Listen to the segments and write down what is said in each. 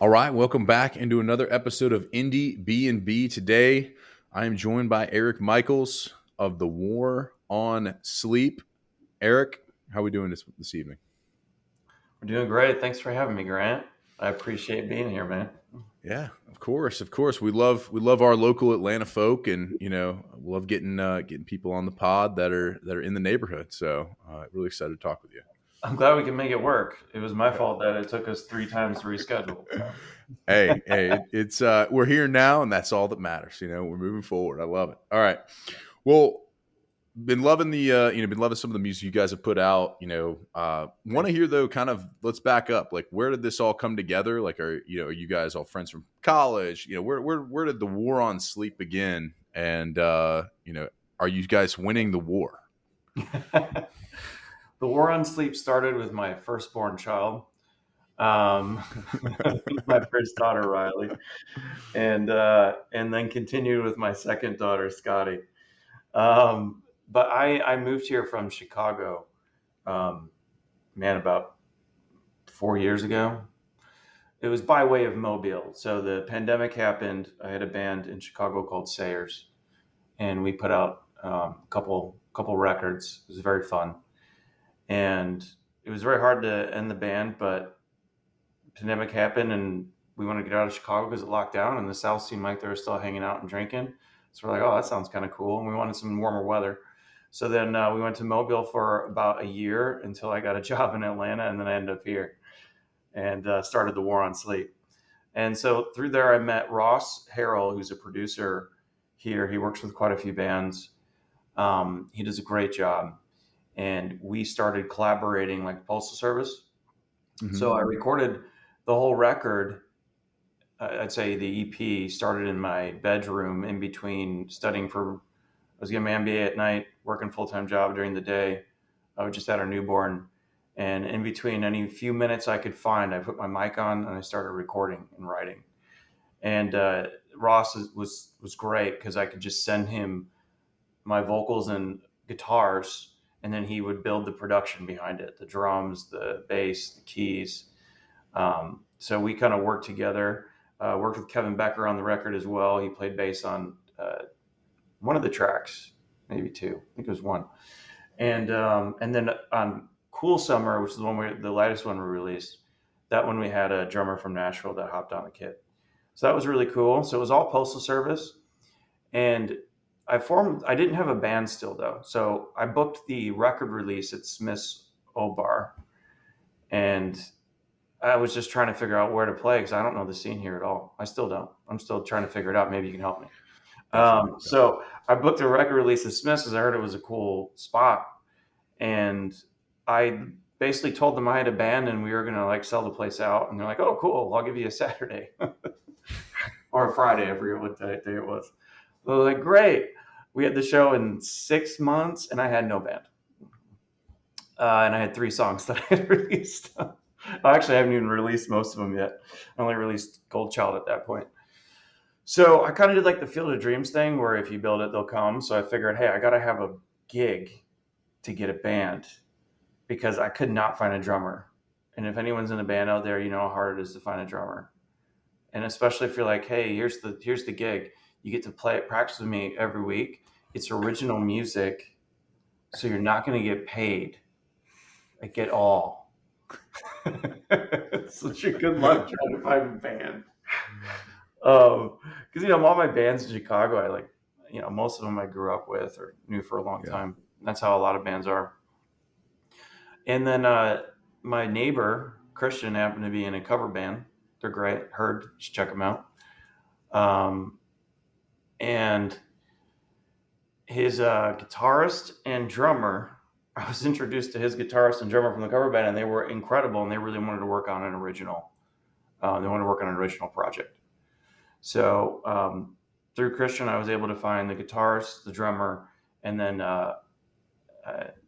All right, welcome back into another episode of Indie B&B. Today, I am joined by Eric Michaels of the War on Sleep. Eric, how are we doing this evening? We're doing great. Thanks for having me, Grant. I appreciate being here, man. Yeah, of course, of course. We love our local Atlanta folk, and we love getting people on the pod that are in the neighborhood. So, really excited to talk with you. I'm glad we can make it work. It was my fault that it took us 3 times to reschedule. So. It's we're here now, and that's all that matters. We're moving forward. I love it. All right. Well, been loving been loving some of the music you guys have put out. Want to hear though, kind of, let's back up. Like, where did this all come together? Like, are you guys all friends from college? Where did the War on Sleep begin? And are you guys winning the war? The War on Sleep started with my firstborn child, um, my first daughter, Riley, and then continued with my second daughter, Scotty. But I moved here from Chicago, um, man, about 4 years ago. It was by way of Mobile. So the pandemic happened. I had a band in Chicago called Sayers, and we put out a couple records. It was very fun, and it was very hard to end the band, but the pandemic happened, and we wanted to get out of Chicago because it locked down, and the South seemed like they were still hanging out and drinking. So we're like, oh, that sounds kind of cool, and we wanted some warmer weather. So then we went to Mobile for about a year until I got a job in Atlanta, and then I ended up here and started the War on Sleep. And so through there, I met Ross Harrell, who's a producer here. He works with quite a few bands. He does a great job. And we started collaborating like Postal Service. Mm-hmm. So I recorded the whole record. I'd say the EP started in my bedroom in between studying for, I was getting my MBA at night, working full-time job during the day. I just had our newborn. And in between any few minutes I could find, I put my mic on and I started recording and writing. And Ross was great because I could just send him my vocals and guitars, and then he would build the production behind it, the drums, the bass, the keys. So we kind of worked together. Worked with Kevin Becker on the record as well. He played bass on one of the tracks, maybe two. I think it was one. And then on Cool Summer, which is the latest one we released, that one we had a drummer from Nashville that hopped on the kit. So that was really cool. So it was all Postal Service. And I didn't have a band still though. So I booked the record release at Smith's Old Bar. And I was just trying to figure out where to play because I don't know the scene here at all. I still don't. I'm still trying to figure it out. Maybe you can help me. So I booked a record release at Smith's because I heard it was a cool spot. And I basically told them I had a band and we were going to like sell the place out. And they're like, oh, cool. I'll give you a Saturday or a Friday. I forget what day it was. They were like, great. We had the show in 6 months and I had no band. And I had 3 songs that I had released. Actually, I haven't even released most of them yet. I only released Gold Child at that point. So I kind of did like the Field of Dreams thing where if you build it, they'll come. So I figured, hey, I got to have a gig to get a band because I could not find a drummer. And if anyone's in a band out there, you know how hard it is to find a drummer. And especially if you're like, hey, here's the gig. You get to practice with me every week. It's original music, so you're not going to get paid. Like at all. Such a good luck trying to find a band. Because all my bands in Chicago, I like, most of them I grew up with or knew for a long time. That's how a lot of bands are. And then my neighbor Christian happened to be in a cover band. They're great. You should check them out. And his guitarist and drummer, I was introduced to his guitarist and drummer from the cover band, and they were incredible, and they really wanted to work on an original. They wanted to work on an original project. So through Christian, I was able to find the guitarist, the drummer, and then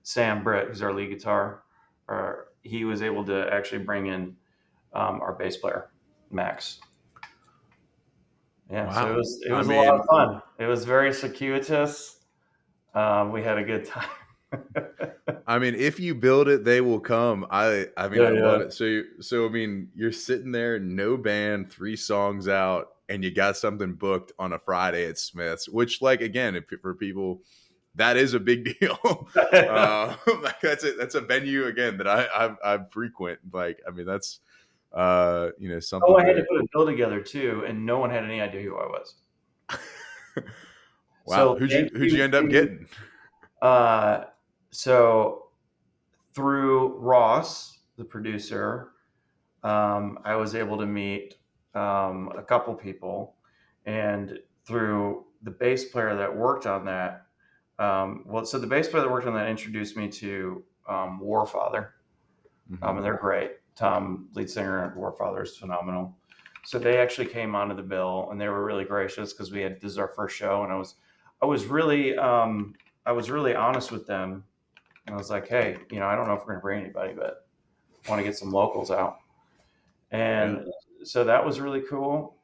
Sam Britt, who's our lead guitar. He was able to actually bring in our bass player, Max. Yeah, wow. So it was a lot of fun. It was very circuitous. We had a good time. I mean, if you build it, they will come. I mean, Yeah, I love yeah. it. So I mean, you're sitting there, no band, 3 songs out, and you got something booked on a Friday at Smith's, which, like, again, if, for people, that is a big deal. That's a venue again that I frequent. Like, I mean, that's Oh, something I had to very put a cool. bill together too, and no one had any idea who I was. Wow, So thank who'd you you end up to getting? uh, so through Ross, the producer, I was able to meet a couple people, and through the bass player that worked on that. So the bass player that worked on that introduced me to Warfather, Hmm. and they're great. Tom, lead singer of Warfather, is phenomenal. So they actually came onto the bill, and they were really gracious because this is our first show, and I was really, I was really honest with them, and I was like, hey, I don't know if we're going to bring anybody, but I want to get some locals out, Yeah. and so that was really cool.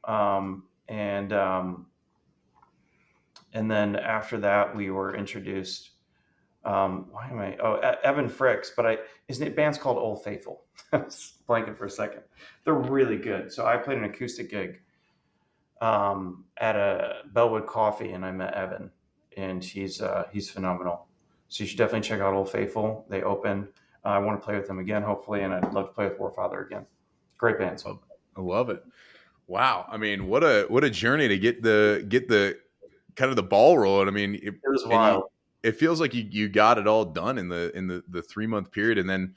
And then after that, we were introduced. Why am I? Oh, Evan Fricks, but his band's called Old Faithful. I was blanking for a second. They're really good. So I played an acoustic gig at a Bellwood Coffee, and I met Evan, and he's phenomenal. So you should definitely check out Old Faithful. They open. I want to play with them again, hopefully, and I'd love to play with Warfather again. Great bands. I love it. Wow. I mean, what a journey to get the kind of the ball rolling. I mean, It was and wild. it feels like you got it all done in the 3 month period, and then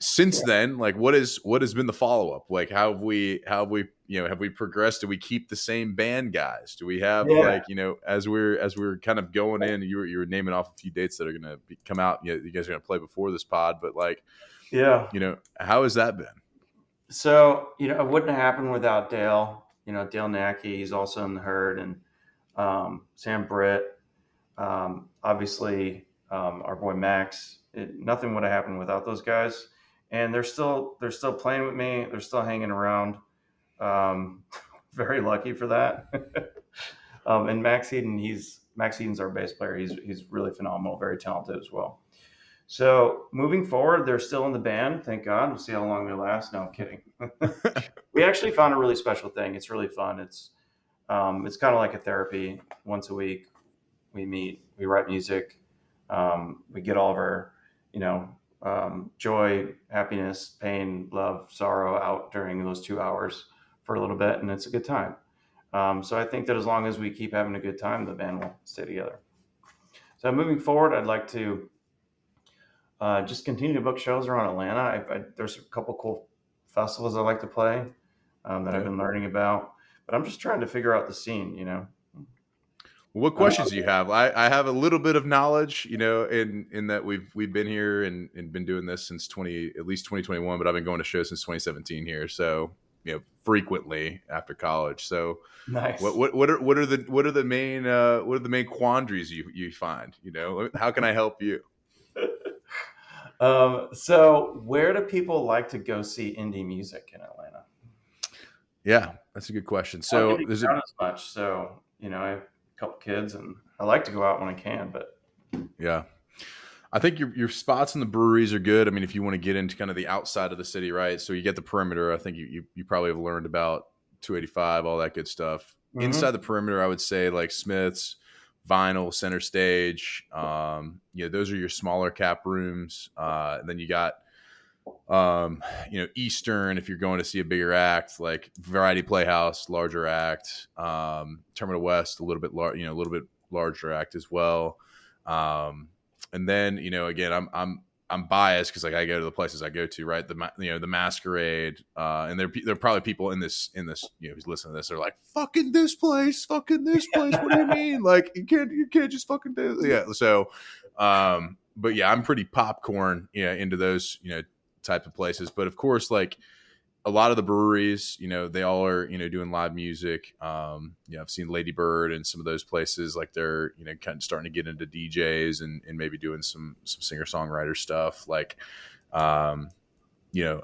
since Yeah. then, like, what has been the follow up? Like, how have we have we progressed? Do we keep the same band guys? Do we have, Yeah. like, as we're kind of going in? You were naming off a few dates that are going to come out. You guys are going to play before this pod, but, like, Yeah. how has that been? So, it wouldn't have happened without Dale. Dale Nacky, he's also in the herd, and Sam Britt, obviously, our boy Max. Nothing would have happened without those guys, and they're still playing with me. They're still hanging around. Um, very lucky for that. And Max Eden's our bass player. He's really phenomenal, very talented as well. So moving forward, they're still in the band. Thank God. We'll see how long they last. No, I'm kidding. We actually found a really special thing. It's really fun. It's kind of like a therapy. Once a week, we meet, we write music, we get all of our, joy, happiness, pain, love, sorrow out during those 2 hours for a little bit, and it's a good time. So I think that as long as we keep having a good time, the band will stay together. So moving forward, I'd like to just continue to book shows around Atlanta. There's a couple cool festivals I like to play that I've Yeah. been learning about, but I'm just trying to figure out the scene. What Uh, questions do you have? I have a little bit of knowledge, in that we've been here and been doing this since at least 2021, but I've been going to shows since 2017 here. So, frequently after college. So what nice. what what are the main quandaries you find? How can I help you? So where do people like to go see indie music in Atlanta? Yeah, that's a good question. I don't get So to there's get a out as much, so I have a couple kids, and I like to go out when I can. But yeah. I think your spots in the breweries are good. I mean, if you want to get into kind of the outside of the city, right? So you get the perimeter. I think you probably have learned about 285, all that good stuff. Inside hmm the perimeter, I would say, like, Smith's, Vinyl, Center Stage. Those are your smaller cap rooms. And then you got Eastern, if you're going to see a bigger act, like Variety Playhouse, larger act. Terminal West, a little bit a little bit larger act as well. And then, again, I'm biased because, like, I go to the places I go to, right? The Masquerade, and there are probably people in this who's listening to this are like, fucking this place, fucking this place. What do you mean? Like, you can't just fucking do it. Yeah. So, but yeah, I'm pretty popcorn, into those, type of places. But of course, like, a lot of the breweries, they all are, doing live music. I've seen Lady Bird and some of those places, like, they're, kind of starting to get into DJs and maybe doing some singer songwriter stuff. Like, um, you know,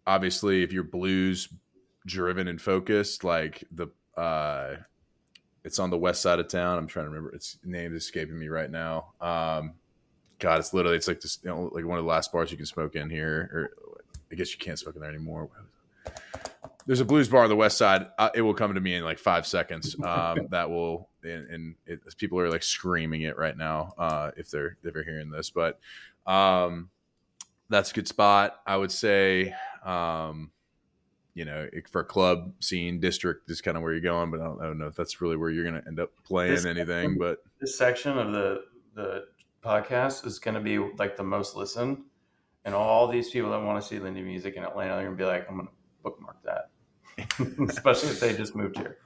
obviously, if you're blues driven and focused, like, it's on the west side of town. I'm trying to remember its name is escaping me right now. God, it's like this, like one of the last bars you can smoke in here, or I guess you can't smoke in there anymore. There's a blues bar on the west side. It will come to me in like 5 seconds. That will, people are like screaming it right now if they're hearing this, but that's a good spot. I would say, for club scene district is kind of where you're going, but I don't know if that's really where you're going to end up playing This anything. But this section of the podcast is going to be like the most listened, and all these people that want to see indie music in Atlanta are going to be like, I'm going to bookmark that, especially if they just moved here.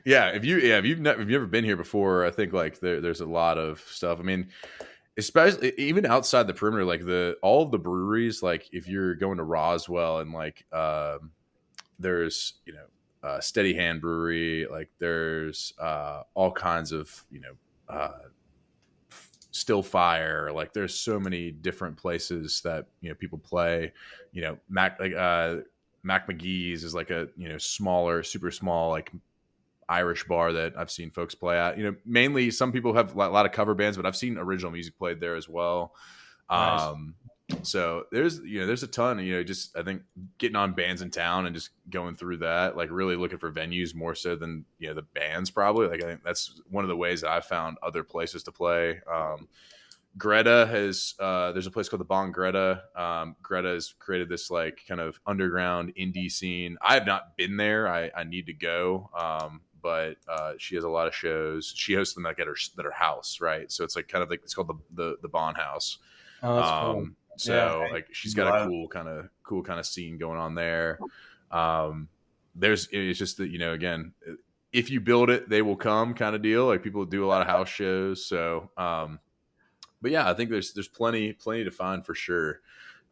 Yeah, if you've never been here before, I think like there's a lot of stuff. I mean, especially even outside the perimeter, like all of the breweries, like if you're going to Roswell and like there's Steady Hand Brewery, like there's all kinds of Still Fire, like there's so many different places that people play. Mac McGee's is like a smaller, super small, like Irish bar that I've seen folks play at. Mainly some people have a lot of cover bands, but I've seen original music played there as well. Nice. So there's a ton, just I think getting on bands in town and just going through that, like really looking for venues more so than the bands probably. Like I think that's one of the ways that I've found other places to play. Greta has there's a place called the Bon Greta. Greta has created this like kind of underground indie scene. I have not been there. I need to go. But she has a lot of shows. She hosts them like at her house, right? So it's like kind of like it's called the Bon House. Oh, that's cool. So Yeah, like she's got a cool kind of scene going on there. It's just that again, if you build it, they will come kind of deal. Like people do a lot of house shows. So but yeah, I think there's plenty to find for sure.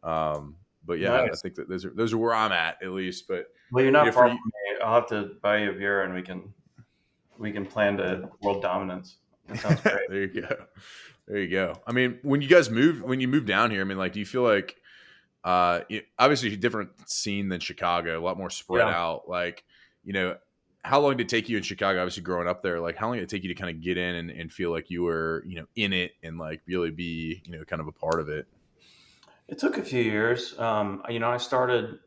But yeah, nice. I think that those are where I'm at least. But Well, you're not far from me. I'll have to buy you a beer, and we can plan to world dominance. That sounds great. There you go. I mean, when you move down here, I mean, like, do you feel like, obviously a different scene than Chicago, a lot more spread out. Like, how long did it take you in Chicago? Obviously, growing up there, like, how long did it take you to kind of get in and feel like you were, in it and like really be, kind of a part of it? It took a few years. I started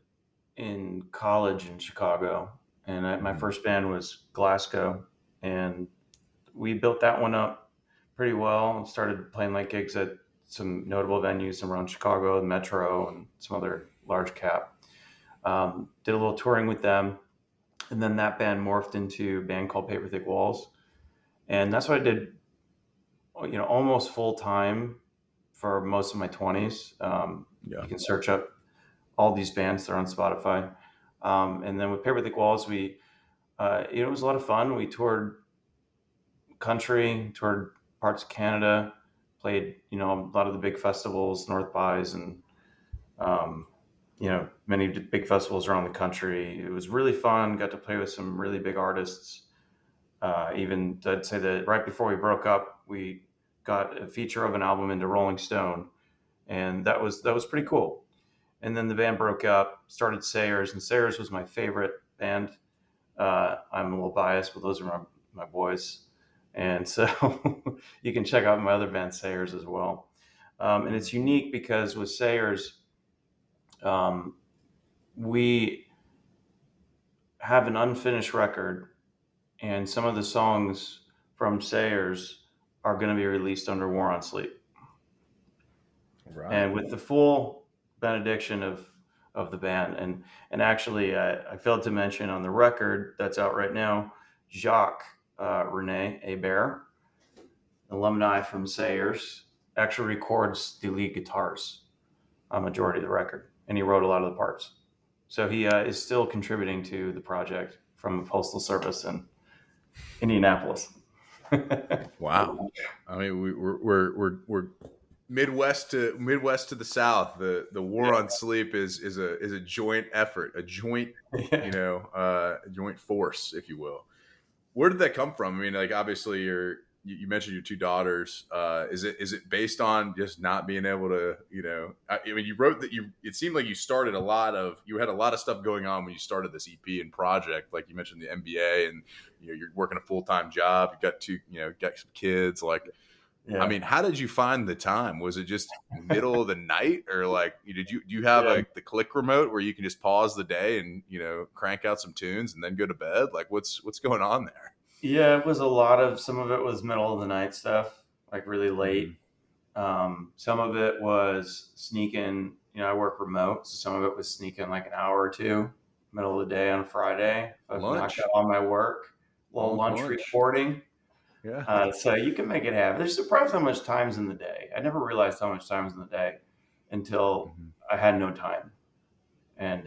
in college in Chicago, and my first band was Glasgow, and we built that one up pretty well. Started playing like gigs at some notable venues around Chicago, the Metro, and some other large cap. Did a little touring with them, and then that band morphed into a band called Paper Thick Walls, and that's what I did. Almost full time for most of my 20s. You can search up all these bands. They're on Spotify. And then with Paper Thick Walls, it was a lot of fun. We toured country, toured parts of Canada, played, a lot of the big festivals, North Bys, and, many big festivals around the country. It was really fun. Got to play with some really big artists. Even I'd say that right before we broke up, we got a feature of an album into Rolling Stone, and that was pretty cool. And then the band broke up, started Sayers, and Sayers was my favorite band. I'm a little biased, but those are my boys. And so you can check out my other band, Sayers, as well. And it's unique because with Sayers, we have an unfinished record, and some of the songs from Sayers are going to be released under War on Sleep. Right. And with the full benediction of the band. And actually, I failed to mention on the record that's out right now, Jacques Rene Hebert, alumni from Sayers, actually records the lead guitars on majority of the record, and he wrote a lot of the parts. So he is still contributing to the project from the Postal Service in Indianapolis. Wow. I mean, we're Midwest to the South. The War on Sleep is a joint effort, a joint joint force, if you will. Where did that come from? I mean, like obviously you mentioned your two daughters. Is it based on just not being able to, I mean, you wrote that it seemed like you had a lot of stuff going on when you started this EP and project. Like you mentioned the MBA, and you're working a full-time job. You got got some kids. Like, I Yeah. mean, how did you find the time? Was it just middle of the night, or like do you have Yeah. the click remote where you can just pause the day and crank out some tunes and then go to bed? Like what's going on there? Yeah, it was a lot of, some of it was middle of the night stuff, like really Hmm. late. Some of it was sneaking, I work remote, so some of it was sneaking like an hour or two, middle of the day on Friday. If I've knocked out Lunch, all my work, a little long lunch lunch. recording. Yeah. So you can make it happen. There's surprised how much time's in the day. I never realized how much time's in the day until Hmm. I had no time. And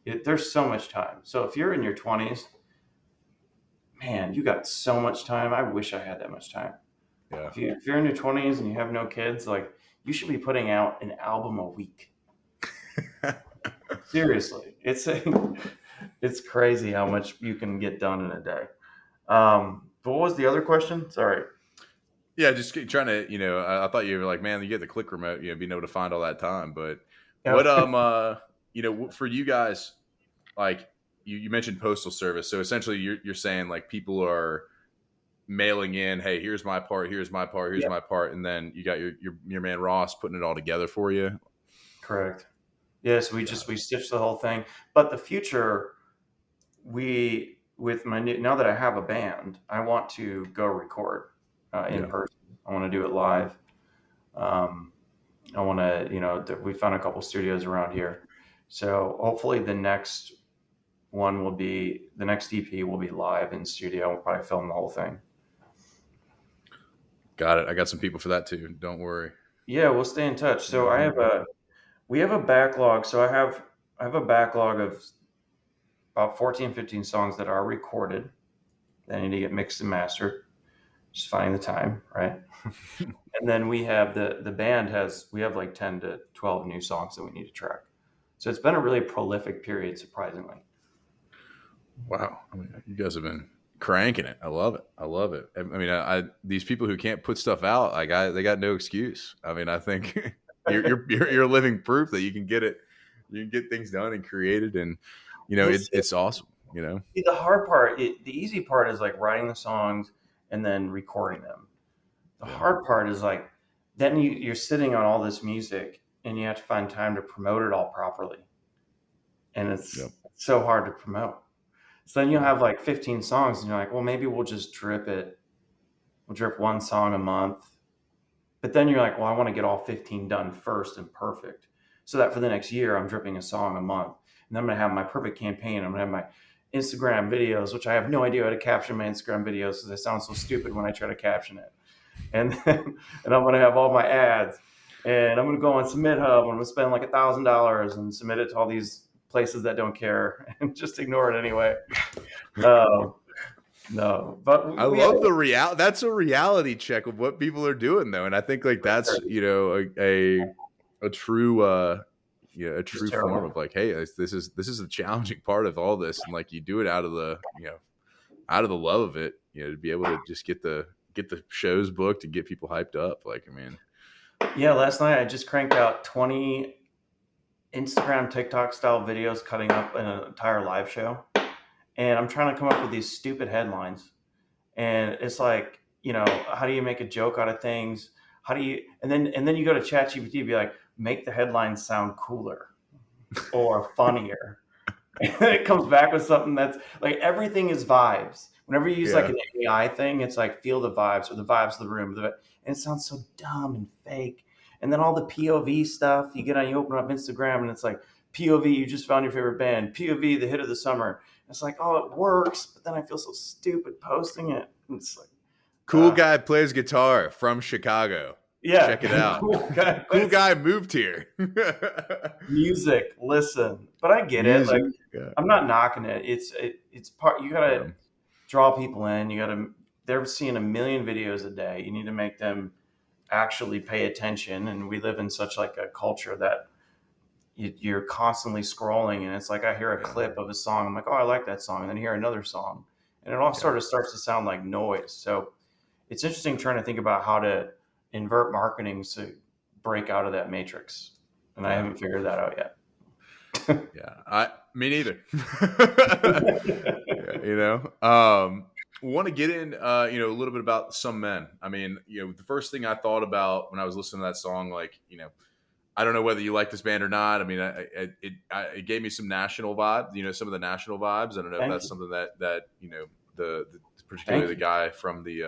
there's so much time. So if you're in your 20s, man, you got so much time. I wish I had that much time. Yeah. If you're in your 20s and you have no kids, like, you should be putting out an album a week. Seriously, it's crazy how much you can get done in a day. But what was the other question? Sorry. Yeah, just trying to, I thought you were like, man, you get the click remote, being able to find all that time. But what, Yeah, for you guys, like you mentioned postal service. So essentially you're saying like people are mailing in, hey, here's my part, here's my part, here's yeah, my part. And then you got your man Ross putting it all together for you. correct. Yes, Got we stitched the whole thing. But the future, we with my new, now that I have a band, I want to go record it. in Yeah. person. I want to do it live. Um, I want to, we found a couple studios around here. So hopefully the next EP will be live in studio. We'll probably film the whole thing. Got it. I got some people for that too. Don't worry. Yeah, we'll stay in touch. So No worries. we have a backlog. So I have a backlog of about 14, 15 songs that are recorded that need to get mixed and mastered. Just finding the time, right? And then we have the band we have like 10 to 12 new songs that we need to track. So it's been a really prolific period, surprisingly. Wow. I mean, you guys have been cranking it. I love it. I love it. I mean, I these people who can't put stuff out, like they got no excuse. I mean, I think you're living proof that you can get it, you can get things done and created, and We'll it's awesome. see, the hard part, the easy part is like writing the songs and then recording them. The Yeah. hard part is like, then you're sitting on all this music and you have to find time to promote it all properly. And it's Yep. so hard to promote. So then you'll Yeah. have like 15 songs and you're like, well, maybe we'll just drip it. We'll drip one song a month. But then you're like, well, I want to get all 15 done first and perfect. So that for the next year, I'm dripping a song a month. And I'm going to have my perfect campaign. I'm going to have my Instagram videos, which I have no idea how to caption my Instagram videos because they sound so stupid when I try to caption it. And then, and I'm going to have all my ads. And I'm going to go on Submit Hub. I'm going to spend like $1,000 and submit it to all these places that don't care and just ignore it anyway. Um, no, but I we have love the real. That's a reality check of what people are doing, though, and I think like that's a true a it's true form terrible. of like, hey, this is a challenging part of all this, and like you do it out of the out of the love of it, to be able to just get the shows booked and get people hyped up. Like, I mean, Yeah, last night I just cranked out 20 Instagram, TikTok style videos cutting up an entire live show. And I'm trying to come up with these stupid headlines. And it's like, how do you make a joke out of things? How do you, and then you go to ChatGPT and be like, make the headlines sound cooler or funnier. And it comes back with something that's like, everything is vibes. Whenever you use like yeah, an AI thing, it's like feel the vibes or the vibes of the room. And it sounds so dumb and fake. And then all the POV stuff, you open up Instagram and it's like, POV, you just found your favorite band. POV, the hit of the summer. It's like, oh, it works, but then I feel so stupid posting it. It's like, cool guy plays guitar from Chicago. yeah, Check it out. cool guy. Cool guy moved here. Music, listen. But I get it. Like, Music. Yeah. I'm not knocking it. It's part. You gotta Yeah. draw people in. They're seeing a million videos a day. You need to make them actually pay attention. And we live in such like a culture that you're constantly scrolling, and it's like I hear a Yeah. clip of a song. I'm like, oh, I like that song, and then hear another song, and it all Yeah. sort of starts to sound like noise. So it's interesting trying to think about how to invert marketing to break out of that matrix, and I Yeah. haven't figured that out yet. Yeah. Me neither. Yeah, want to get in, a little bit about Some Men. I mean, the first thing I thought about when I was listening to that song, like, I don't know whether you like this band or not. I mean, it gave me some national vibe, some of the national vibes. I don't know if Thank that's you. something that the particularly Thank the you. guy from the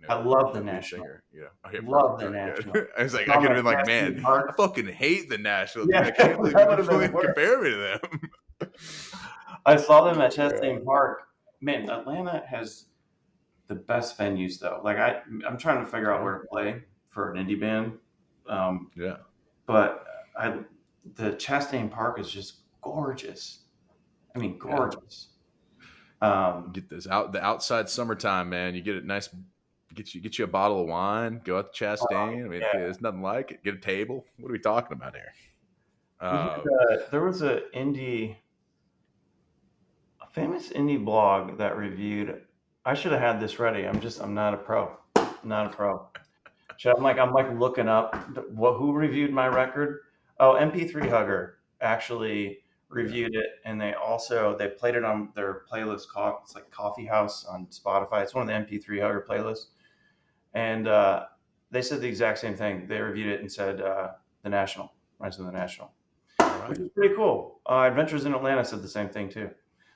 I love the the lead National. singer. Okay, Love perfect. the All right, National. good. I was I like, I saw could them have been at like, Chastity man, I Park. fucking hate the National, dude. Yeah, I can't believe that you would have been completely worse. compare me to them. I saw them at Yeah, Chastain Park. Man, Atlanta has the best venues though. Like I'm trying to figure out yeah, where to play for an indie band, um, yeah. but I the Chastain Park is just gorgeous. I mean, Yeah. gorgeous. Um, Get this out the outside summertime, man. You get it nice. Get you a bottle of wine. Go out to Chastain. I mean, yeah, there's nothing like it. Get a table. What are we talking about here? we Uh, had there was a famous indie blog that reviewed. I should have had this ready. I'm not a pro. Not a pro. I'm like looking up who reviewed my record. Oh, MP3 Hugger actually yeah, reviewed it, and they played it on their playlist. It's like Coffee House on Spotify. It's one of the MP3 Hugger playlists, and they said the exact same thing. They reviewed it and said the National, Rise of the National, all which right. is pretty cool. Adventures in Atlanta said the same thing too.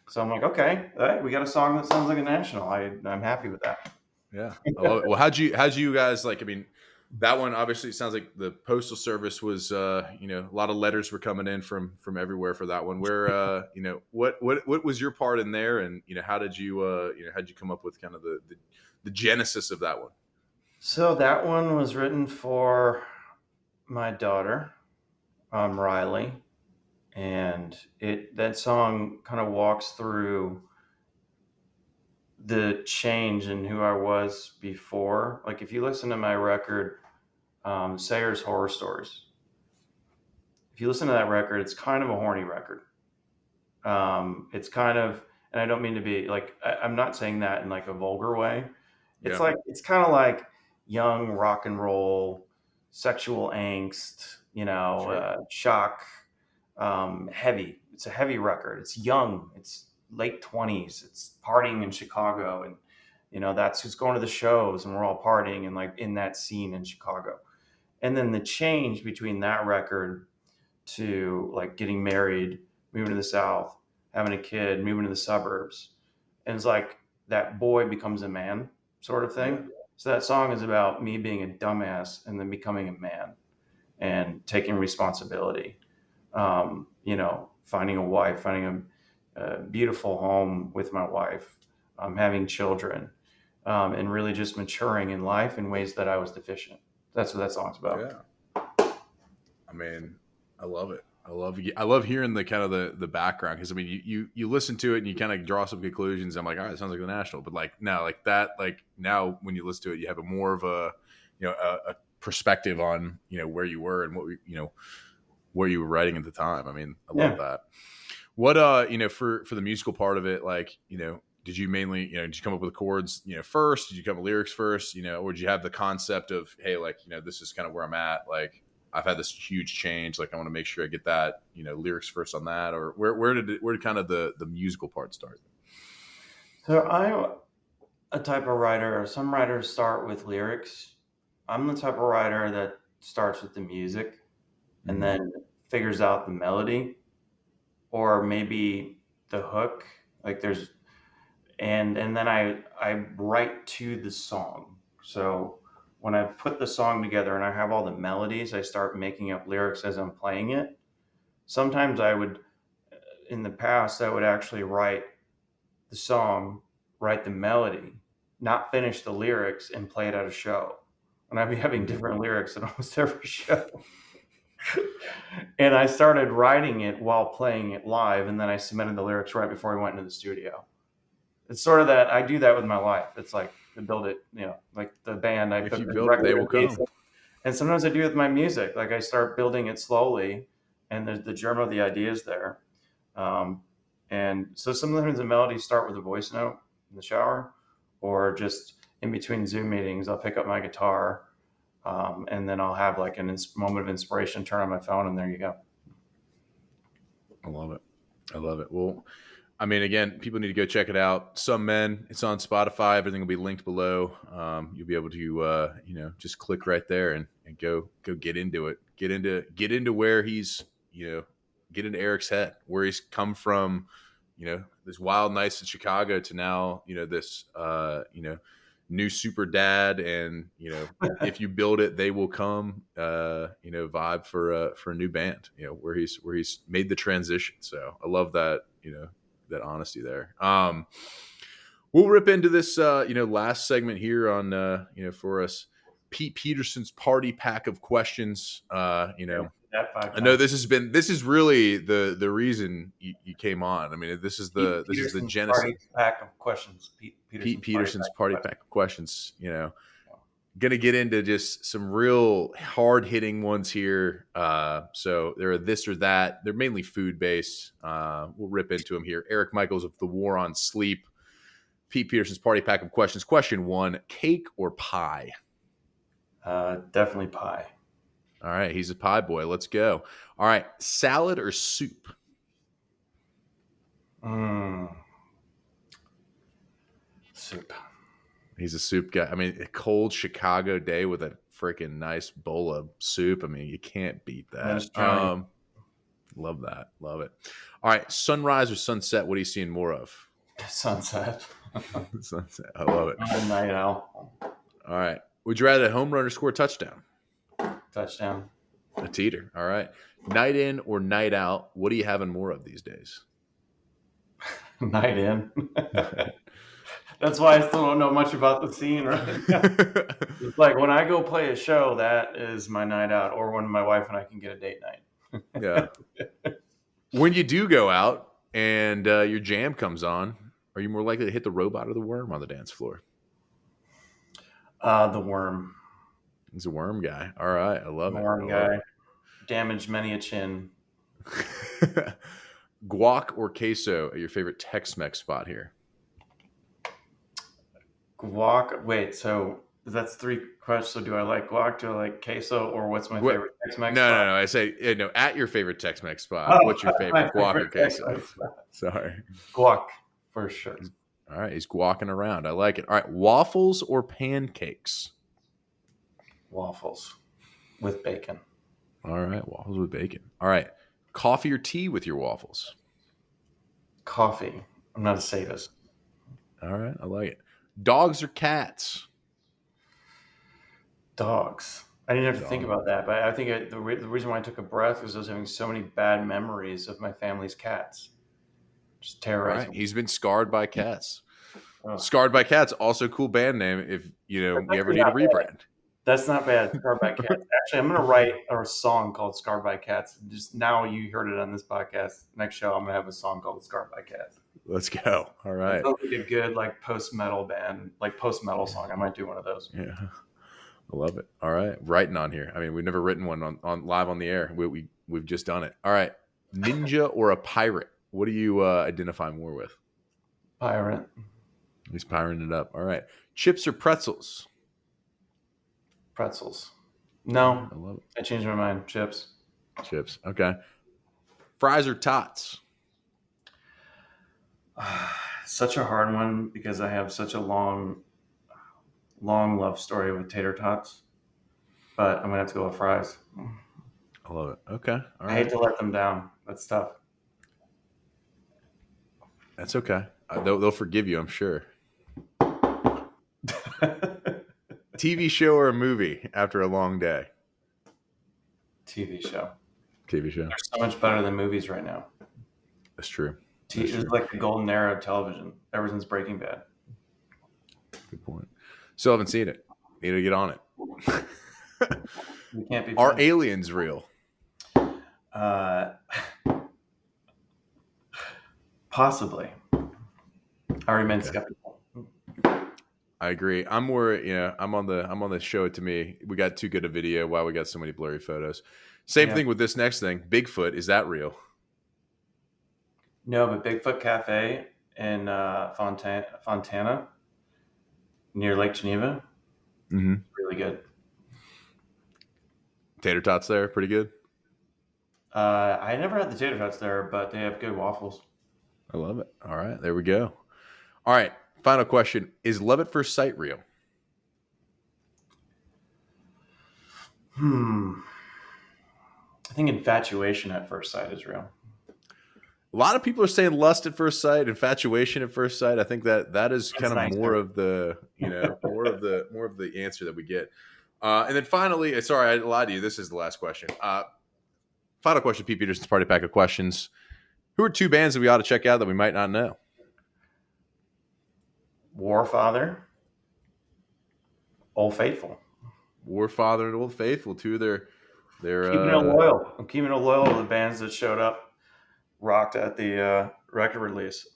So I'm like, okay, all right, we got a song that sounds like a National. I'm happy with that. Yeah, I love it. Well, how'd you guys like? I mean, that one obviously sounds like the postal service was, a lot of letters were coming in from everywhere for that one. Where, what was your part in there, and how did how'd you come up with kind of the genesis of that one? So that one was written for my daughter, Riley, and that song kind of walks through the change in who I was before. Like if you listen to my record, Sayer's Horror Stories, if you listen to that record, it's kind of a horny record. It's kind of, and I don't mean to be like, I'm not saying that in like a vulgar way. Yeah, It's kind of like young rock and roll, sexual angst, sure. shock, heavy. It's a heavy record. It's young. It's late 20s. It's partying in Chicago. And, that's who's going to the shows and we're all partying and like in that scene in Chicago. And then the change between that record to like getting married, moving to the South, having a kid, moving to the suburbs. And it's like that boy becomes a man sort of Yeah, thing. So that song is about me being a dumbass and then becoming a man and taking responsibility. Finding a wife, finding a beautiful home with my wife, having children, and really just maturing in life in ways that I was deficient. That's what that song's about. yeah. I mean, I love it. I love hearing the kind of the background, because I mean, you listen to it and you kind of draw some conclusions. I'm like, all right, it sounds like the National, but like now, like that, like now when you listen to it, you have a more of a a perspective on where you were and where you were writing at the time. I mean, I love Yeah. that. What for the musical part of it, like did you mainly did you come up with the chords first? Did you come up with lyrics first? Or did you have the concept of, hey, like this is kind of where I'm at, like I've had this huge change. Like I want to make sure I get that, lyrics first on that, or where did kind of the musical part start? So I'm a type of writer. Some writers start with lyrics. I'm the type of writer that starts with the music and Mm-hmm. then figures out the melody or maybe the hook. Like there's and then I write to the song. So when I put the song together and I have all the melodies, I start making up lyrics as I'm playing it. Sometimes in the past, I would actually write the song, write the melody, not finish the lyrics, and play it at a show. And I'd be having Mm-hmm. different lyrics at almost every show. And I started writing it while playing it live, and then I submitted the lyrics right before I went into the studio. It's sort of that I do that with my life. It's like to build it, like the band, I If put you the build it, they record will in come. basic. And sometimes I do it with my music. Like I start building it slowly, and the germ of the idea is there. Um, and so sometimes the melodies start with a voice note in the shower, or just in between Zoom meetings, I'll pick up my guitar, and then I'll have like moment of inspiration, turn on my phone, and there you go. I love it. I love it. Well, I mean, again, people need to go check it out. Some Men, it's on Spotify. Everything will be linked below. You'll be able to, just click right there and go get into it. Get into where he's, get into Eric's head, where he's come from, this wild nights in Chicago to now, this, new super dad, and if you build it, they will come. Vibe for a new band. Where he's made the transition. So I love that. That honesty there. We'll rip into this, last segment here on, for us, Pete Peterson's party pack of questions. I know this is really the reason you came on. I mean, this is the genesis. Party pack of questions. Pete Peterson's party pack of questions. Gonna get into just some real hard hitting ones here. So there are this or that. They're mainly food based. We'll rip into them here. Eric Michaels of The War on Sleep. Pete Peterson's party pack of questions. Question 1: cake or pie? Definitely pie. All right, he's a pie boy. Let's go. All right, salad or soup? Soup. He's a soup guy. I mean, a cold Chicago day with a freaking nice bowl of soup. I mean, you can't beat that. Love that. Love it. All right, sunrise or sunset? What are you seeing more of? Sunset. Sunset. I love it. I'm a night owl. All right. Would you rather a home run or score a touchdown? Touchdown. A teeter. All right. Night in or night out? What are you having more of these days? Night in. That's why I still don't know much about the scene right now. It's like when I go play a show, that is my night out, or when my wife and I can get a date night. Yeah. When you do go out and your jam comes on, are you more likely to hit the robot or the worm on the dance floor? The worm. He's a worm guy. All right. I love it. Worm guy. Damaged many a chin. Guac or queso at your favorite Tex-Mex spot here? Guac. Wait, so that's 3 questions. So do I like guac? Do I like queso? Or what's my favorite Tex-Mex spot? No. I say, at your favorite Tex-Mex spot. What's your favorite guac or queso? Sorry. Guac, for sure. All right. He's guacking around. I like it. All right. Waffles or pancakes? Waffles with bacon. All right. Waffles with bacon. All right. Coffee or tea with your waffles? Coffee. I'm not a sadist. All right. I like it. Dogs or cats? Dogs. I didn't have to think about that, but I think the reason why I took a breath was I was having so many bad memories of my family's cats. Just terrorizing. Right. He's been scarred by cats. Oh. Scarred by Cats, also cool band name if you ever need a rebrand. That's not bad. Scarred by Cats. Actually, I'm going to write a song called Scarred by Cats. Just now you heard it on this podcast. Next show, I'm going to have a song called Scarred by Cats. Let's go. All right. It sounds like a good post-metal band, post-metal song. I might do one of those. Yeah. I love it. All right. Writing on here. I mean, we've never written one on live on the air. We've just done it. All right. Ninja or a pirate? What do you identify more with? Pirate. He's pirating it up. All right. Chips or pretzels? Pretzels. No. I love it. I changed my mind. Chips. Chips. Okay. Fries or tots? Such a hard one because I have such a long love story with tater tots. But I'm going to have to go with fries. I love it. Okay. All right. I hate to let them down. That's tough. That's okay. They'll forgive you, I'm sure. TV show or a movie after a long day? TV show. TV show. They're so much better than movies right now. That's true. It's like the golden era of television. Ever since Breaking Bad. Good point. Still haven't seen it. Need to get on it. We can't be. Are aliens real? Possibly. I remain skeptical. I agree. I'm more, I'm on the show it to me. We got too good a video. Why we got so many blurry photos. Same thing with this next thing. Bigfoot, is that real? No, but Bigfoot Cafe in Fontana near Lake Geneva. Mm-hmm. Really good. Tater tots there, pretty good. I never had the tater tots there, but they have good waffles. I love it. All right, there we go. All right, final question: is love at first sight real? Hmm. I think infatuation at first sight is real. A lot of people are saying lust at first sight, infatuation at first sight. I think that is That's kind of more nicer. of the more of the answer that we get. And then finally, sorry, I lied to you. This is the last question. Final question, Pete Peterson's party pack of questions. Who are two bands that we ought to check out that we might not know? Warfather, Old Faithful. Warfather and Old Faithful, two of their Keeping it loyal. I'm keeping it loyal to the bands that showed up, rocked at the record release.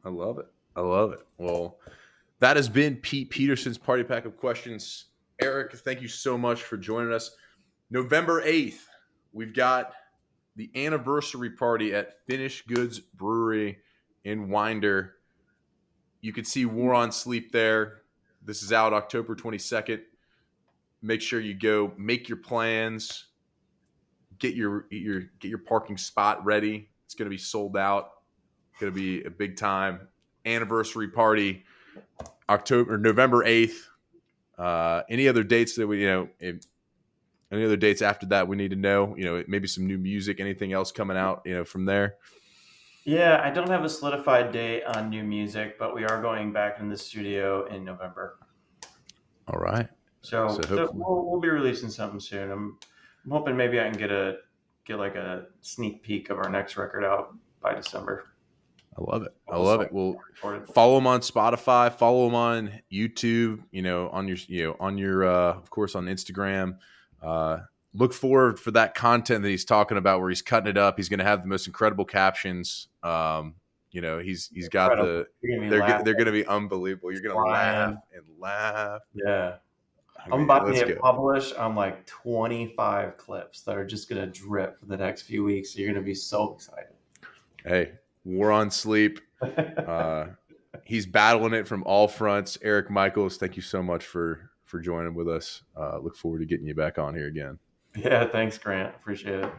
I love it. I love it. Well, that has been Pete Peterson's party pack of questions. Eric, thank you so much for joining us. November 8th, we've got the anniversary party at Finish Goods Brewery in Winder. You can see War on Sleep there. This is out October 22nd. Make sure you go make your plans. Get your parking spot ready. It's going to be sold out. It's going to be a big time anniversary party. November 8th. Any other dates that we, any other dates after that we need to know? Maybe some new music, anything else coming out, from there? Yeah, I don't have a solidified date on new music, but we are going back in the studio in November. All right. So, So so hopefully, we'll be releasing something soon. I'm hoping maybe I can get like a sneak peek of our next record out by December. I love it. I We'll love start it. Well, recording. follow him on Spotify, follow him on YouTube, on your of course on Instagram. Look forward for that content that he's talking about where he's cutting it up. He's going to have the most incredible captions. He's got Incredible. You're gonna be they're going laughing, to be unbelievable. You're going to laugh crying. and laugh. Yeah. I I'm mean, about to let's hit go. publish on like 25 clips that are just gonna drip for the next few weeks. So you're gonna be so excited. Hey, War on Sleep. He's battling it from all fronts. Eric Michaels, thank you so much for joining with us. Look forward to getting you back on here again. Yeah, thanks, Grant. Appreciate it.